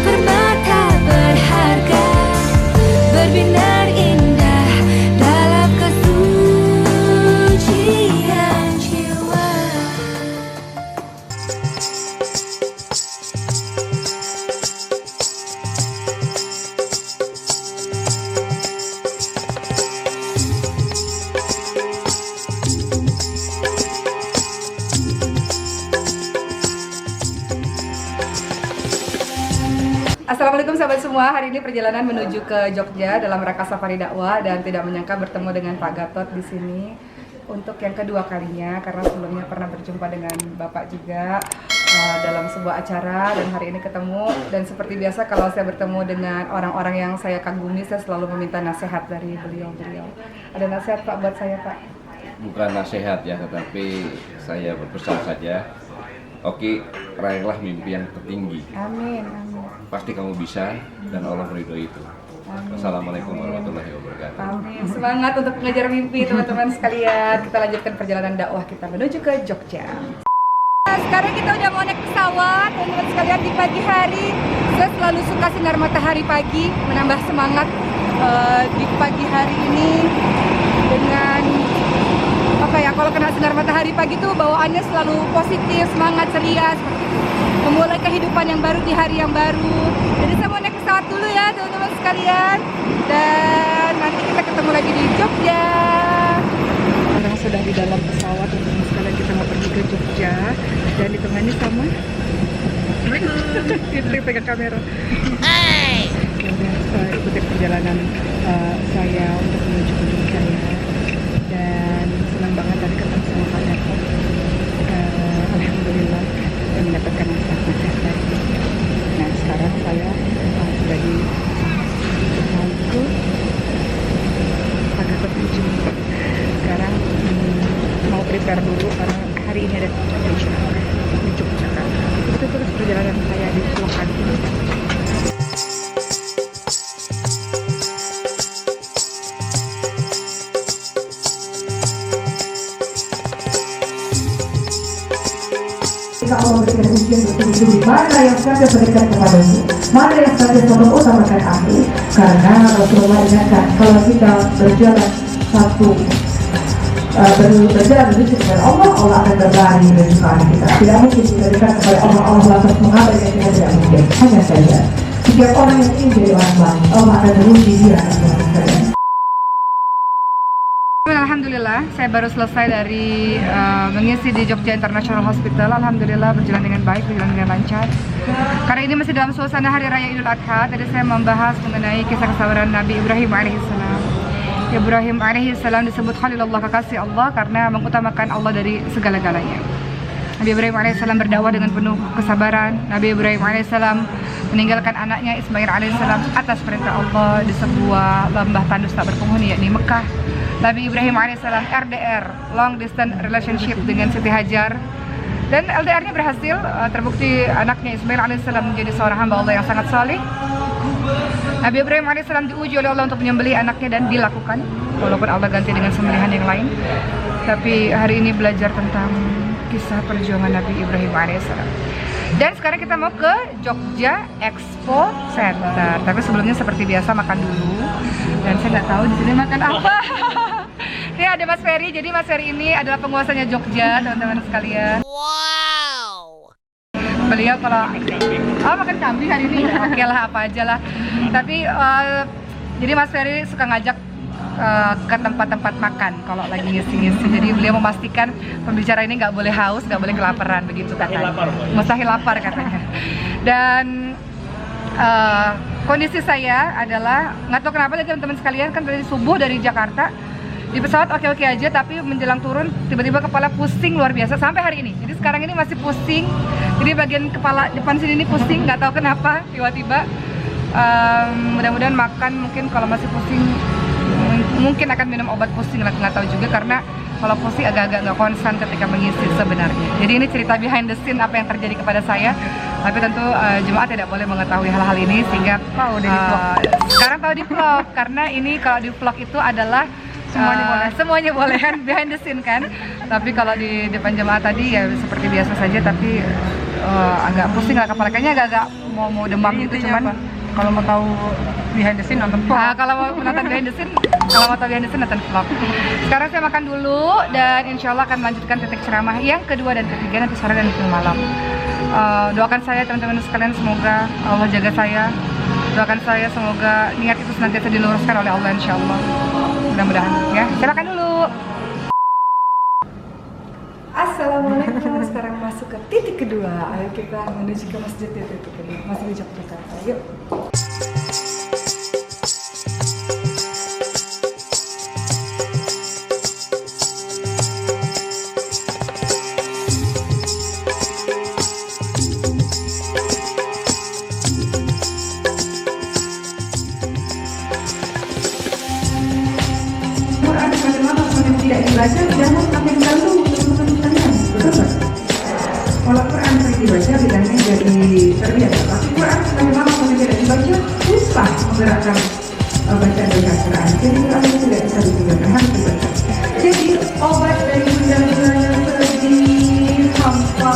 permata berharga, berbinar indah dalam kesucian jiwa. Assalamualaikum sahabat semua, hari ini perjalanan menuju ke Jogja dalam rangka safari dakwah dan tidak menyangka bertemu dengan Pak Gatot di sini untuk yang kedua kalinya karena sebelumnya pernah berjumpa dengan Bapak juga dalam sebuah acara dan hari ini ketemu dan seperti biasa kalau saya bertemu dengan orang-orang yang saya kagumi saya selalu meminta nasihat dari beliau-beliau. Ada nasihat Pak buat saya Pak? Bukan nasihat ya, tetapi saya berpesan saja. Oke, raihlah mimpi yang tertinggi. Amin, amin. Pasti kamu bisa dan Allah meridhoi itu. Amin. Assalamualaikum warahmatullahi wabarakatuh. Amin. Semangat untuk mengejar mimpi teman-teman sekalian. Kita lanjutkan perjalanan dakwah kita menuju ke Jogja. Sekarang kita udah mau naik pesawat, teman-teman sekalian di pagi hari. Saya selalu suka sinar matahari pagi, menambah semangat di pagi hari ini dengan apa ya, kalau kena sinar matahari pagi tuh bawaannya selalu positif, semangat, ceria, seperti itu. Memulai kehidupan yang baru di hari yang baru. Jadi saya mau naik pesawat dulu ya teman-teman sekalian. Dan nanti kita ketemu lagi di Jogja. Sekarang sudah di dalam pesawat teman-teman sekalian, kita mau pergi ke Jogja. Dan ditemani sama Fitri pegang kamera. Saya ikuti perjalanan saya untuk menuju ke Jogja ya. Dan senang banget tadi ketemu sama Pak Gatot. Alhamdulillah saya mendapatkan nasihat dari beliau. Nah sekarang saya sudah di Maluku. Pak Gatot menjemput. Sekarang mau prepare dulu karena hari ini ada presentation di Yogyakarta. Itu terus perjalanan saya di vlog hari ini. Allah berikan ujian bertubi-tubi, mana yang saja berikan kepadamu, mana yang saja tolong utamakan aku, karena Rasulullah ingatkan kalau kita berjalan berjalan menuju kepada Allah, Allah akan berlari menuju ke arah kita. Tidak mungkin kita dekat kepada Allah, Allah lantas mengabaikan kita, tidak mungkin. Hanya saja setiap orang yang ingin jadi orang baik, Allah akan menguji dia. Alhamdulillah, saya baru selesai dari mengisi di Jogja International Hospital. Alhamdulillah berjalan dengan baik, berjalan dengan lancar. Karena ini masih dalam suasana Hari Raya Idul Adha, tadi saya membahas mengenai kisah kesabaran Nabi Ibrahim alaihissalam. Ibrahim alaihissalam disebut Khalilullah, kekasih Allah, karena mengutamakan Allah dari segala-galanya. Nabi Ibrahim alaihissalam berdakwah dengan penuh kesabaran. Nabi Ibrahim alaihissalam meninggalkan anaknya Ismail alaihissalam atas perintah Allah di sebuah lembah tandus tak berpenghuni, yakni Mekah. Nabi Ibrahim alaihissalam RDR, long distance relationship dengan Siti Hajar, dan LDR-nya berhasil. Terbukti anaknya Ismail alaihissalam menjadi seorang hamba Allah yang sangat saleh. Nabi Ibrahim alaihissalam diuji oleh Allah untuk menyembelih anaknya dan dilakukan, walaupun Allah ganti dengan sembelihan yang lain. Tapi hari ini belajar tentang kisah perjuangan Nabi Ibrahim alaihissalam. Dan sekarang kita mau ke Jogja Expo Center. Tapi sebelumnya seperti biasa makan dulu. Dan saya nggak tahu di sini makan apa. Ini ada Mas Ferry. Jadi Mas Ferry ini adalah penguasanya Jogja, teman-teman sekalian. Wow. Beliau kalau makan kambing hari ini, oke lah, apa aja lah. Tapi jadi Mas Ferry suka ngajak ke tempat-tempat makan kalau lagi ngisi-ngisi. Jadi beliau memastikan pembicara ini nggak boleh haus, nggak boleh kelaparan, begitu katanya. Mustahil lapar katanya. Dan kondisi saya adalah, nggak tahu kenapa teman-teman sekalian, kan dari subuh dari Jakarta di pesawat oke-oke aja, tapi menjelang turun tiba-tiba kepala pusing luar biasa sampai hari ini. Jadi sekarang ini masih pusing. Jadi bagian kepala depan sini ini pusing, nggak tahu kenapa tiba-tiba. Mudah-mudahan makan, mungkin kalau masih pusing mungkin akan minum obat pusing, nggak tahu juga, karena kalau pusing agak-agak nggak konsen ketika mengisi sebenarnya. Jadi ini cerita behind the scene apa yang terjadi kepada saya. Tapi tentu jemaat tidak boleh mengetahui hal-hal ini, sehingga Tahu di vlog. sekarang tahu di vlog, karena ini kalau di vlog itu adalah Semuanya boleh kan, behind the scene kan. Tapi kalau di depan jemaah tadi ya seperti biasa saja, tapi agak pusing lah kepala, kayaknya agak mau demam gitu. Cuman kalau mau tahu behind the scene nonton vlog. kalau mau nonton behind the scene, nonton vlog. Sekarang saya makan dulu dan insya Allah akan melanjutkan titik ceramah yang kedua dan ketiga nanti sore dan malam. Doakan saya teman-teman sekalian, semoga Allah jaga saya. Doakan saya semoga niat itu senantiasa diluruskan oleh Allah insya Allah. Mudah-mudahan ya. Saya makan dulu. Assalamualaikum. Sekarang masuk ke titik kedua. Ayo kita menuju ke masjid titik kedua. Masih di Yogyakarta. Yuk. Quran bagaimana yang tidak dibaca jangan sampai mengganggu teman-teman sekalian, betul nggak? Kalau Quran sering dibaca bedanya jadi terbiasa, tapi Quran bagaimana yang tidak dibaca susah menggerakkan bacaan Quran. Jadi Quran tidak bisa ditinggalkan, harus dibaca. Jadi obat dari benda-benda yang sedih, hampa,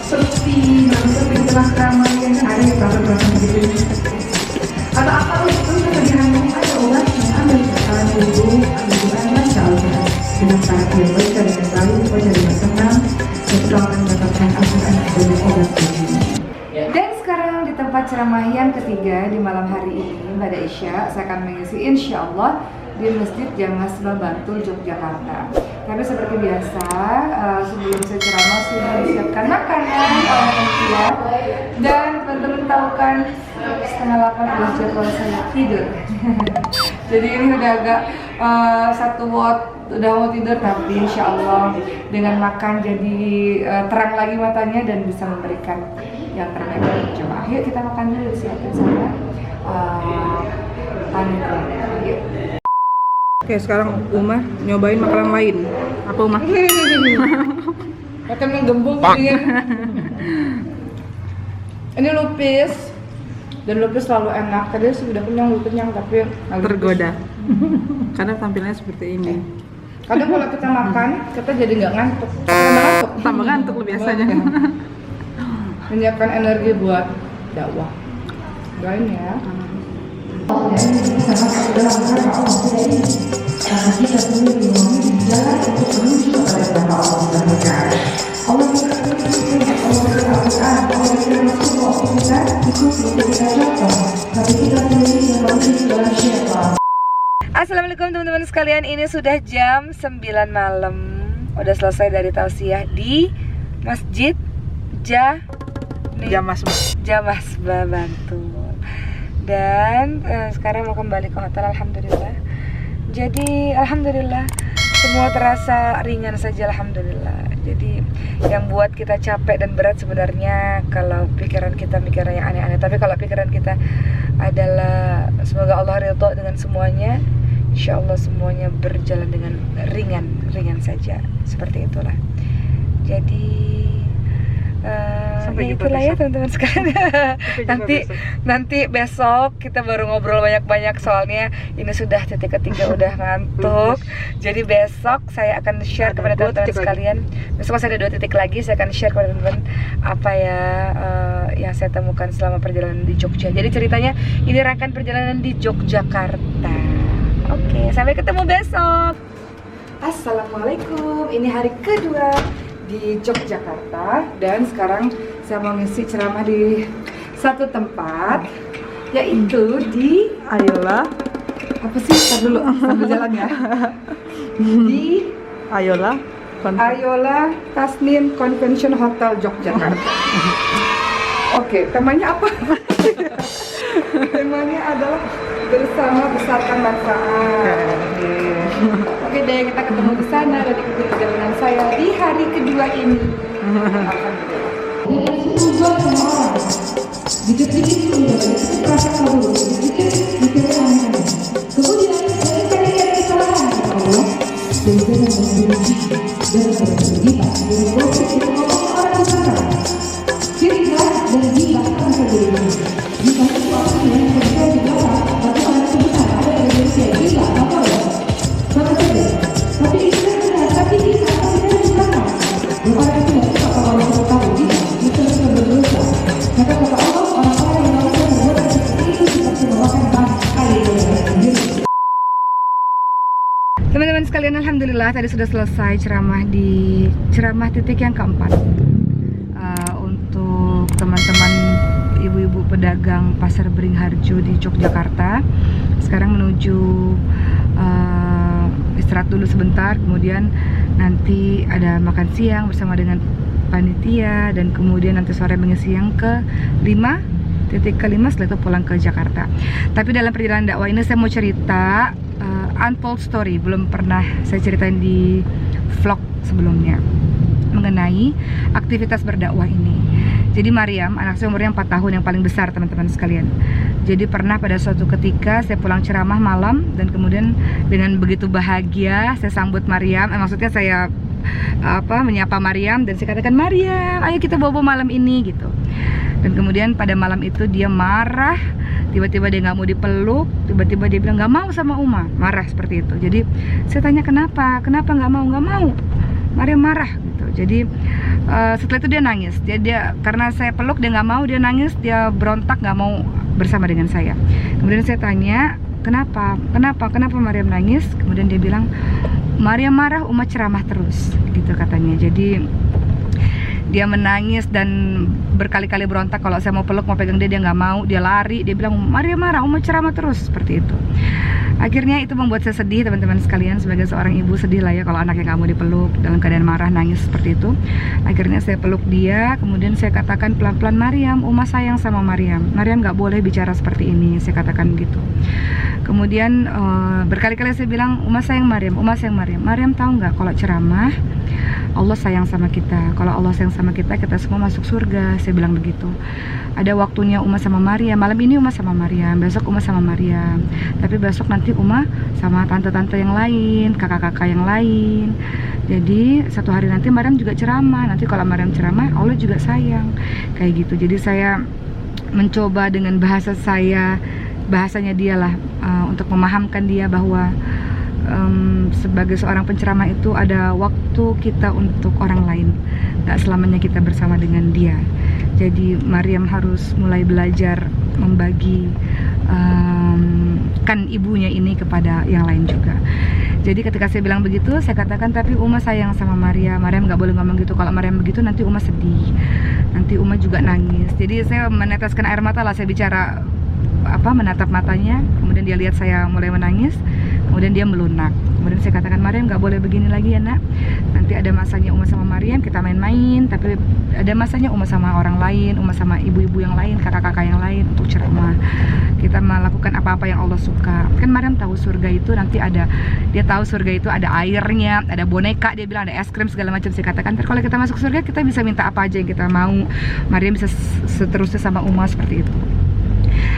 sepi, lalu sepi celah keramaian, ada yang perasaan begitu. Atau apa itu kesedihan ini ada obatnya, ambil kesalahan dulu, ambil Quran, baca Al-Quran dengan cara yang baca dengan baik, baca dengan tenang, dan kita akan mendapatkan Al-Quran sebagai obat ini. Dan sekarang di tempat ceramah yang ketiga di malam hari ini pada Isya, saya akan mengisi insya Allah di Masjid Jamaah Sebal Bantul, Yogyakarta. Tapi seperti biasa, sebelum saya ceramah sudah disiapkan makanan oleh panitia. Dan teman-teman tahu kan, 7:30 adalah jadwal saya tidur. Jadi ini udah agak 1 watt, udah mau tidur, tapi insya Allah dengan makan jadi terang lagi matanya dan bisa memberikan yang terbaik untuk jemaah. Yuk kita makan dulu, siapin sama panitia. Yuk. Oke, sekarang Uma nyobain makanan lain. Apa Uma? Makan menggembung ya. Ini lupis dan lupis selalu enak. Tadi sudah kenyang, tapi Tergoda. Karena tampilannya seperti ini. kadang kalau kita makan kita jadi nggak ngantuk. Tambah ngantuk lu biasanya. Menyiapkan energi buat dakwah. Doain ya. Karena kita sendiri memilih jalan untuk menuju kepada Allah Subhanahu. Allah berkata, Allah Rasulullah kita ikut kita contoh, tapi kita sendiri yang memilih jalan syaitan. Assalamualaikum teman-teman sekalian, ini sudah jam 9 malam. Udah selesai dari tausiah di Masjid Jamaah Sebal Bantul. Dan sekarang mau kembali ke hotel, alhamdulillah. Jadi alhamdulillah semua terasa ringan saja, alhamdulillah. Jadi yang buat kita capek dan berat sebenarnya kalau pikiran kita mikirnya yang aneh-aneh. Tapi kalau pikiran kita adalah semoga Allah ridho dengan semuanya, insya Allah semuanya berjalan dengan ringan saja. Seperti itulah. Jadi ya itulah ya teman-teman sekalian. nanti besok kita baru ngobrol banyak-banyak, soalnya ini sudah titik ketiga, udah ngantuk. Jadi besok saya akan share kepada teman-teman sekalian. Besok masih ada 2 titik lagi, saya akan share kepada teman-teman apa ya yang saya temukan selama perjalanan di Jogja. Jadi ceritanya ini rangkaian perjalanan di Yogyakarta. Oke, sampai ketemu besok. Assalamualaikum. Ini hari kedua di Yogyakarta dan sekarang saya mau ngisi ceramah di satu tempat, yaitu di Ayola. Apa sih? Ntar dulu sambil jalan ya. Di Ayola Tasnim Convention Hotel Yogyakarta. Oke, temanya apa? Temanya adalah bersama besarkan manfaat. Oke deh, kita ketemu di sana dan ikuti perjalanan saya di hari kedua ini. Kemudian alhamdulillah tadi sudah selesai ceramah titik yang keempat. Untuk teman-teman ibu-ibu pedagang pasar Beringharjo di Yogyakarta. Sekarang menuju istirahat dulu sebentar, kemudian nanti ada makan siang bersama dengan panitia, dan kemudian nanti sore mengisi yang titik kelima, setelah itu pulang ke Jakarta. Tapi dalam perjalanan dakwah ini saya mau cerita untold story, belum pernah saya ceritain di vlog sebelumnya mengenai aktivitas berdakwah ini. Jadi Mariam, anak saya umurnya 4 tahun, yang paling besar teman-teman sekalian. Jadi pernah pada suatu ketika saya pulang ceramah malam, dan kemudian dengan begitu bahagia saya sambut Mariam, maksudnya saya menyapa Mariam, dan saya katakan, Mariam, ayo kita bobo malam ini gitu. Dan kemudian pada malam itu dia marah, tiba-tiba dia nggak mau dipeluk, tiba-tiba dia bilang nggak mau sama Uma, marah seperti itu. Jadi saya tanya kenapa nggak mau, Mariam marah gitu. Jadi setelah itu dia nangis, dia karena saya peluk dia nggak mau, dia nangis, dia berontak nggak mau bersama dengan saya. Kemudian saya tanya kenapa Mariam nangis. Kemudian dia bilang Mariam marah, Uma ceramah terus gitu katanya. Jadi dia menangis dan berkali-kali berontak kalau saya mau peluk, mau pegang dia nggak mau, dia lari, dia bilang Mariam marah, Uma ceramah terus, seperti itu. Akhirnya itu membuat saya sedih teman-teman sekalian. Sebagai seorang ibu sedih lah ya kalau anaknya nggak mau dipeluk dalam keadaan marah, nangis seperti itu. Akhirnya saya peluk dia, kemudian saya katakan pelan-pelan, Mariam, Uma sayang sama Mariam nggak boleh bicara seperti ini, saya katakan gitu. Kemudian berkali-kali saya bilang Uma sayang Mariam. Mariam tahu nggak kalau ceramah Allah sayang sama kita, kalau Allah sayang sama kita semua masuk surga, saya bilang begitu. Ada waktunya Uma sama Mariam, malam ini Uma sama Mariam, besok Uma sama Mariam, tapi besok nanti Uma sama tante-tante yang lain, kakak-kakak yang lain. Jadi satu hari nanti Mariam juga ceramah, nanti kalau Mariam ceramah Allah juga sayang, kayak gitu. Jadi saya mencoba dengan bahasanya dia lah, untuk memahamkan dia bahwa sebagai seorang penceramah itu ada waktu kita untuk orang lain, gak selamanya kita bersama dengan dia. Jadi Mariam harus mulai belajar membagi kan ibunya ini kepada yang lain juga. Jadi ketika saya bilang begitu, saya katakan tapi Uma sayang sama Mariam gak boleh ngomong gitu, kalau Mariam begitu nanti Uma sedih, nanti Uma juga nangis. Jadi saya meneteskan air mata lah, saya bicara menatap matanya, kemudian dia lihat saya mulai menangis, kemudian dia melunak. Kemudian saya katakan, Mariam nggak boleh begini lagi ya nak, nanti ada masanya Uma sama Mariam kita main-main, tapi ada masanya Uma sama orang lain, Uma sama ibu-ibu yang lain, kakak-kakak yang lain untuk ceramah. Kita melakukan apa-apa yang Allah suka. Kan Mariam tahu surga itu nanti dia tahu surga itu ada airnya, ada boneka, dia bilang ada es krim segala macam. Saya katakan, kalau kita masuk surga kita bisa minta apa aja yang kita mau, Mariam bisa seterusnya sama Uma, seperti itu.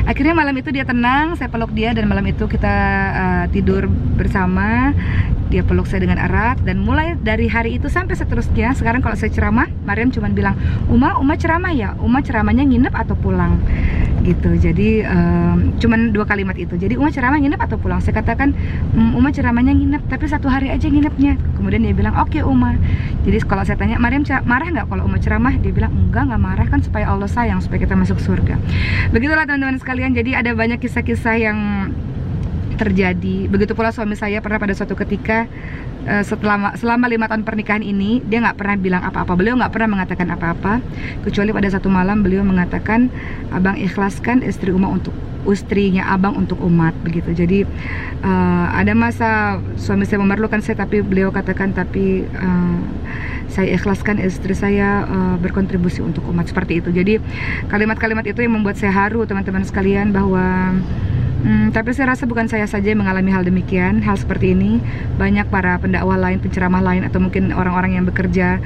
Akhirnya malam itu dia tenang, saya peluk dia, dan malam itu kita tidur bersama. Dia peluk saya dengan erat, dan mulai dari hari itu sampai seterusnya. Sekarang kalau saya ceramah, Mariam cuma bilang, Uma ceramah ya, Uma ceramahnya nginep atau pulang gitu. Jadi cuman 2 kalimat itu. Jadi Uma ceramah nginep atau pulang. Saya katakan Uma ceramahnya nginep, tapi 1 hari aja nginepnya. Kemudian dia bilang oke Uma. Jadi kalau saya tanya Mariam marah nggak kalau Uma ceramah, dia bilang enggak marah, kan supaya Allah sayang, supaya kita masuk surga. Begitulah teman-teman sekalian. Jadi ada banyak kisah-kisah yang terjadi. Begitu pula suami saya pernah pada suatu ketika selama 5 tahun pernikahan ini dia nggak pernah bilang apa-apa. Beliau nggak pernah mengatakan apa-apa, kecuali pada satu malam beliau mengatakan, abang ikhlaskan istrinya abang untuk umat, begitu. Jadi ada masa suami saya memerlukan saya, tapi beliau katakan tapi saya ikhlaskan istri saya berkontribusi untuk umat, seperti itu. Jadi kalimat-kalimat itu yang membuat saya haru teman-teman sekalian, bahwa tapi saya rasa bukan saya saja yang mengalami hal demikian, hal seperti ini. Banyak para pendakwah lain, penceramah lain, atau mungkin orang-orang yang bekerja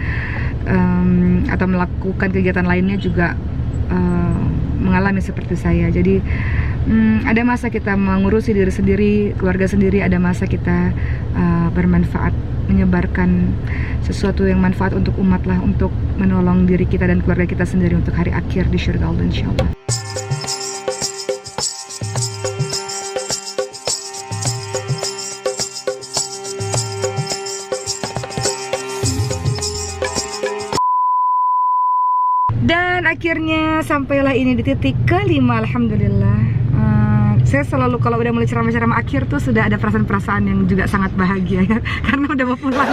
atau melakukan kegiatan lainnya juga mengalami seperti saya. Jadi ada masa kita mengurusi diri sendiri, keluarga sendiri, ada masa kita bermanfaat, menyebarkan sesuatu yang manfaat untuk umat lah, untuk menolong diri kita dan keluarga kita sendiri untuk hari akhir di surga Allah insyaallah. Dan akhirnya sampailah ini di titik kelima, alhamdulillah. Saya selalu kalau udah mulai ceramah-ceramah akhir tuh sudah ada perasaan-perasaan yang juga sangat bahagia ya. Karena udah mau pulang,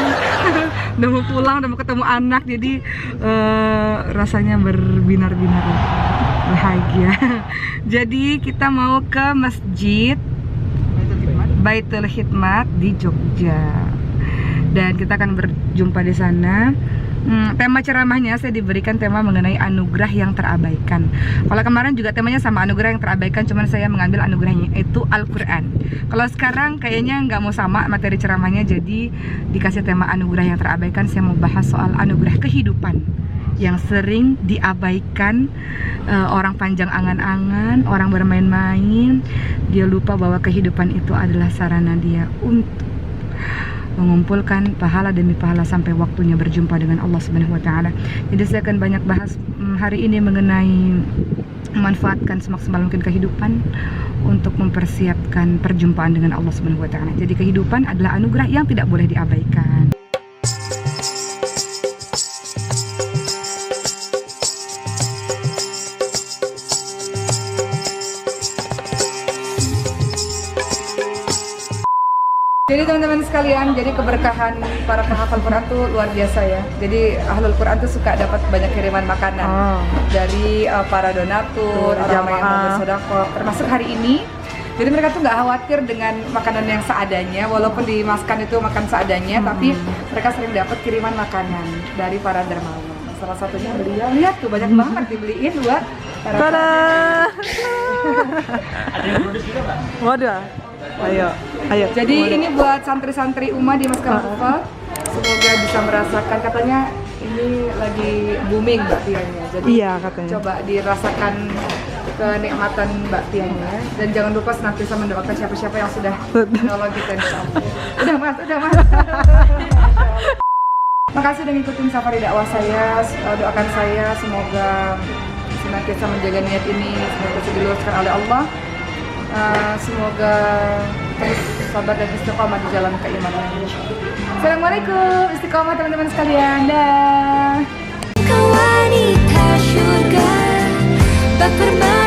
udah mau ketemu anak, jadi rasanya berbinar-binar bahagia. Jadi kita mau ke masjid Baitul Hikmat di Jogja, dan kita akan berjumpa di sana. Tema ceramahnya saya diberikan tema mengenai anugerah yang terabaikan. Kalau kemarin juga temanya sama, anugerah yang terabaikan, cuman saya mengambil anugerahnya itu Al-Quran. Kalau sekarang kayaknya nggak mau sama materi ceramahnya, jadi dikasih tema anugerah yang terabaikan. Saya mau bahas soal anugerah kehidupan yang sering diabaikan. Orang panjang angan-angan, orang bermain-main, dia lupa bahwa kehidupan itu adalah sarana dia untuk mengumpulkan pahala demi pahala sampai waktunya berjumpa dengan Allah Subhanahu wa taala. Jadi saya akan banyak bahas hari ini mengenai memanfaatkan semaksimal mungkin kehidupan untuk mempersiapkan perjumpaan dengan Allah Subhanahu wa taala. Jadi kehidupan adalah anugerah yang tidak boleh diabaikan. Jadi teman-teman sekalian, jadi keberkahan para penghafal Quran tuh luar biasa ya. Jadi ahlul Quran tuh suka dapat banyak kiriman makanan dari para donatur, orang yang mau bersedekah, termasuk hari ini. Jadi mereka tuh nggak khawatir dengan makanan yang seadanya, walaupun di maskan itu makan seadanya, tapi mereka sering dapat kiriman makanan dari para dermawan. Salah satunya beliau, lihat tuh banyak banget dibeliin buat para. Ada yang produs juga, Pak? Waduh. Ayo. Jadi ini buat santri-santri Uma di Maskan Kufa. Semoga bisa merasakan, katanya ini lagi booming Mbak Tianya. Jadi iya, katanya. Coba dirasakan kenikmatan Mbak Tianya, dan jangan lupa senantiasa mendoakan siapa-siapa yang sudah menolong kita insyaallah. Udah Mas. Makasih udah ngikutin safari dakwah saya. Doakan saya semoga senantiasa menjaga niat ini, semoga diluruskan oleh Allah. Semoga terus sabar dan istiqomah di jalan keimanan. Assalamualaikum, istiqomah teman-teman sekalian. Dah. Kau wanita syurga, bak bermain